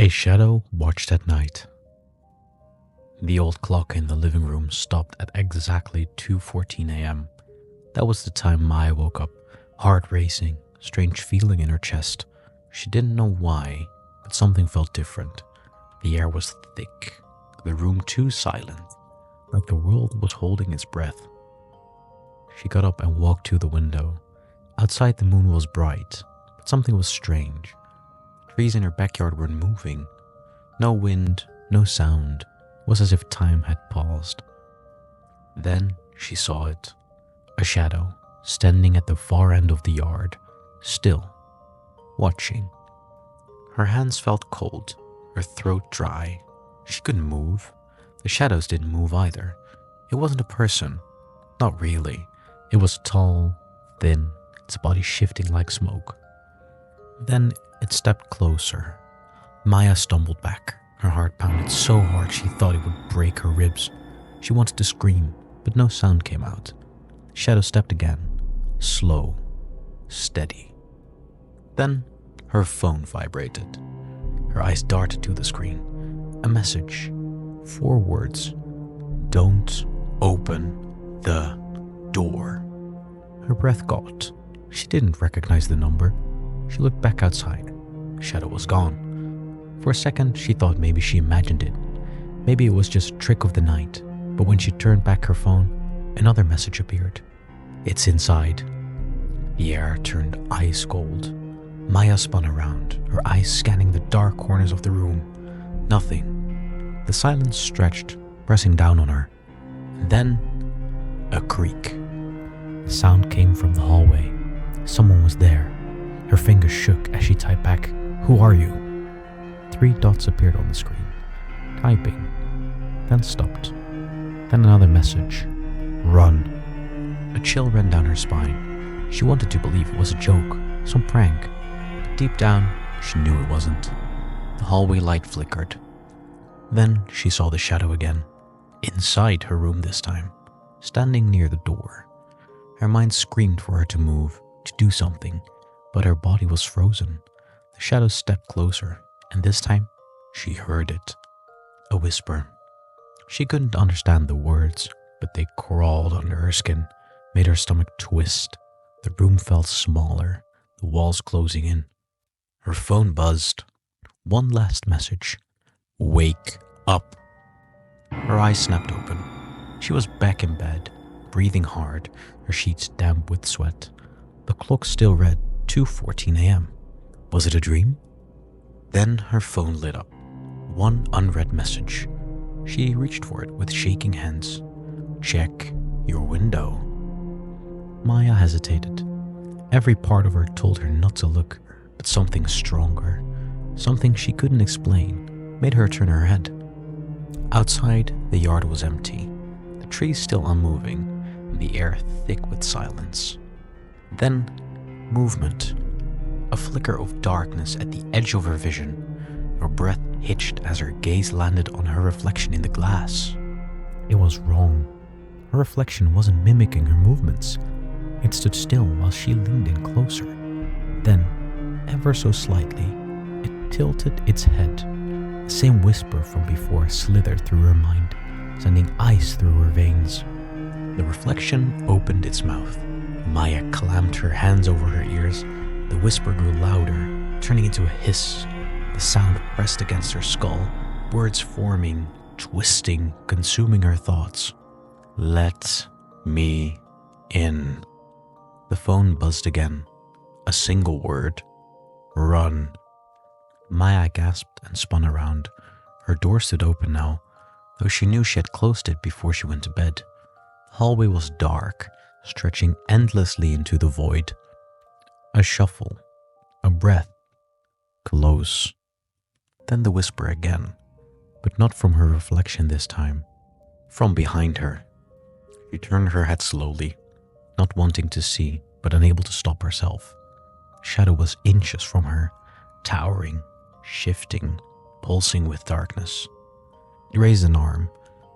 A shadow watched at night. The old clock in the living room stopped at exactly 2:14 a.m. That was the time Maya woke up, heart racing, strange feeling in her chest. She didn't know why, but something felt different. The air was thick, the room too silent, like the world was holding its breath. She got up and walked to the window. Outside the moon was bright, but something was strange. Trees in her backyard were moving. No wind, no sound. It was as if time had paused. Then she saw it. A shadow, standing at the far end of the yard, still, watching. Her hands felt cold, her throat dry. She couldn't move. The shadows didn't move either. It wasn't a person. Not really. It was tall, thin, its body shifting like smoke. Then it stepped closer. Maya stumbled back. Her heart pounded so hard she thought it would break her ribs. She wanted to scream, but no sound came out. The shadow stepped again. Slow, steady. Then her phone vibrated. Her eyes darted to the screen. A message. 4 words. Don't open the door. Her breath caught. She didn't recognize the number. She looked back outside. The shadow was gone. For a second, she thought maybe she imagined it. Maybe it was just a trick of the night. But when she turned back her phone, another message appeared. It's inside. The air turned ice cold. Maya spun around, her eyes scanning the dark corners of the room. Nothing. The silence stretched, pressing down on her. And then, a creak. The sound came from the hallway. Someone was there. Her fingers shook as she typed back, "Who are you?" 3 dots appeared on the screen, typing, then stopped. Then another message, "Run." A chill ran down her spine. She wanted to believe it was a joke, some prank, but deep down, she knew it wasn't. The hallway light flickered. Then she saw the shadow again, inside her room this time, standing near the door. Her mind screamed for her to move, to do something, but her body was frozen. The shadow stepped closer, and this time, she heard it. A whisper. She couldn't understand the words, but they crawled under her skin, made her stomach twist. The room felt smaller, the walls closing in. Her phone buzzed. One last message. "Wake up." Her eyes snapped open. She was back in bed, breathing hard, her sheets damp with sweat. The clock still read 2:14 a.m. Was it a dream? Then her phone lit up. One unread message. She reached for it with shaking hands. "Check your window." Maya hesitated. Every part of her told her not to look, but something stronger, something she couldn't explain, made her turn her head. Outside, the yard was empty, the trees still unmoving, and the air thick with silence. Then, movement. A flicker of darkness at the edge of her vision. Her breath hitched as her gaze landed on her reflection in the glass. It was wrong. Her reflection wasn't mimicking her movements. It stood still while she leaned in closer. Then, ever so slightly, it tilted its head. The same whisper from before slithered through her mind, sending ice through her veins. The reflection opened its mouth. Maya clamped her hands over her ears. The whisper grew louder, turning into a hiss. The sound pressed against her skull, words forming, twisting, consuming her thoughts. "Let me in." The phone buzzed again. A single word. "Run." Maya gasped and spun around. Her door stood open now, though she knew she had closed it before she went to bed. The hallway was dark, stretching endlessly into the void. A shuffle. A breath. Close. Then the whisper again, but not from her reflection this time. From behind her. She turned her head slowly, not wanting to see, but unable to stop herself. Shadow was inches from her, towering, shifting, pulsing with darkness. It raised an arm,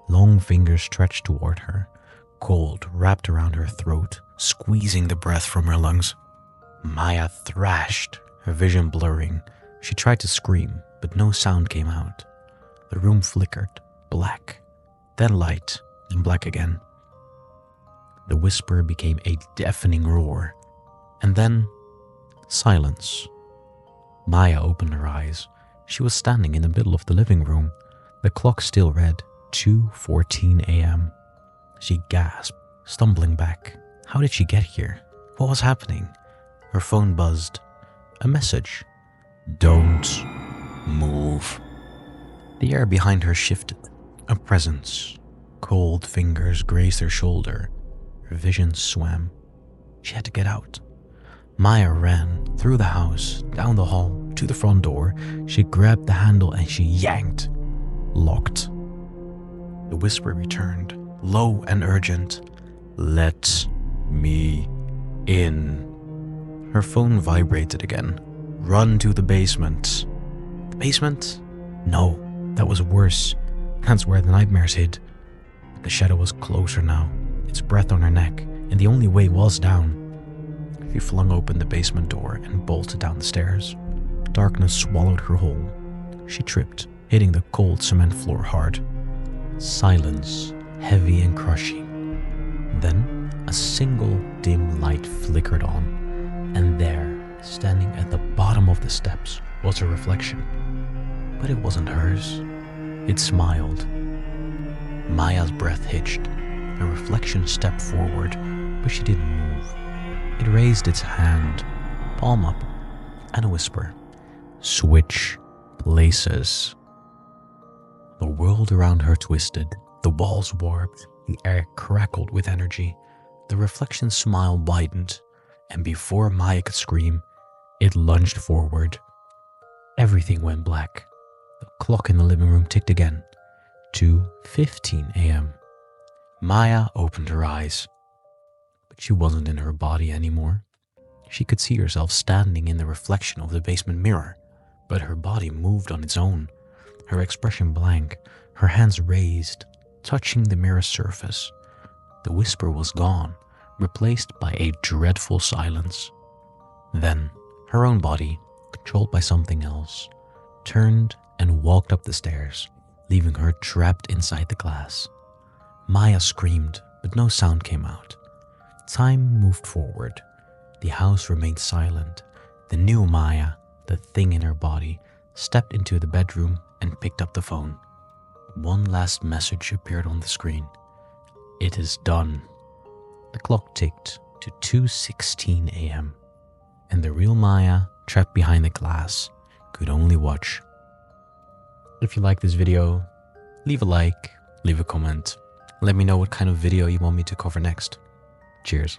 long fingers stretched toward her, cold wrapped around her throat, squeezing the breath from her lungs. Maya thrashed, her vision blurring. She tried to scream, but no sound came out. The room flickered, black, then light, and black again. The whisper became a deafening roar, and then silence. Maya opened her eyes. She was standing in the middle of the living room. The clock still read 2:14 a.m. She gasped, stumbling back. How did she get here? What was happening? Her phone buzzed. A message. Don't move. The air behind her shifted. A presence. Cold fingers grazed her shoulder. Her vision swam. She had to get out. Maya ran through the house, down the hall, to the front door. She grabbed the handle and she yanked. Locked. The whisper returned, low and urgent. Let me in. Her phone vibrated again. Run to the basement. The basement? No, that was worse. That's where the nightmares hid. The shadow was closer now, its breath on her neck, and the only way was down. She flung open the basement door and bolted down the stairs. Darkness swallowed her whole. She tripped, hitting the cold cement floor hard. Silence, heavy and crushing. Then a single dim light flickered on, and there, standing at the bottom of the steps, was her reflection. But it wasn't hers. It smiled. Maya's breath hitched. Her reflection stepped forward, but she didn't move. It raised its hand, palm up, and a whisper. Switch places. The world around her twisted. The walls warped. The air crackled with energy. The reflection's smile widened, and before Maya could scream, it lunged forward. Everything went black. The clock in the living room ticked again. 2:15 a.m. Maya opened her eyes. But she wasn't in her body anymore. She could see herself standing in the reflection of the basement mirror, but her body moved on its own, her expression blank, her hands raised, touching the mirror's surface. The whisper was gone, replaced by a dreadful silence. Then, her own body, controlled by something else, turned and walked up the stairs, leaving her trapped inside the glass. Maya screamed, but no sound came out. Time moved forward. The house remained silent. The new Maya, the thing in her body, stepped into the bedroom and picked up the phone. One last message appeared on the screen. It is done. The clock ticked to 2:16 a.m. and the real Maya, trapped behind the glass, could only watch. If you like this video, leave a like, leave a comment. Let me know what kind of video you want me to cover next. Cheers.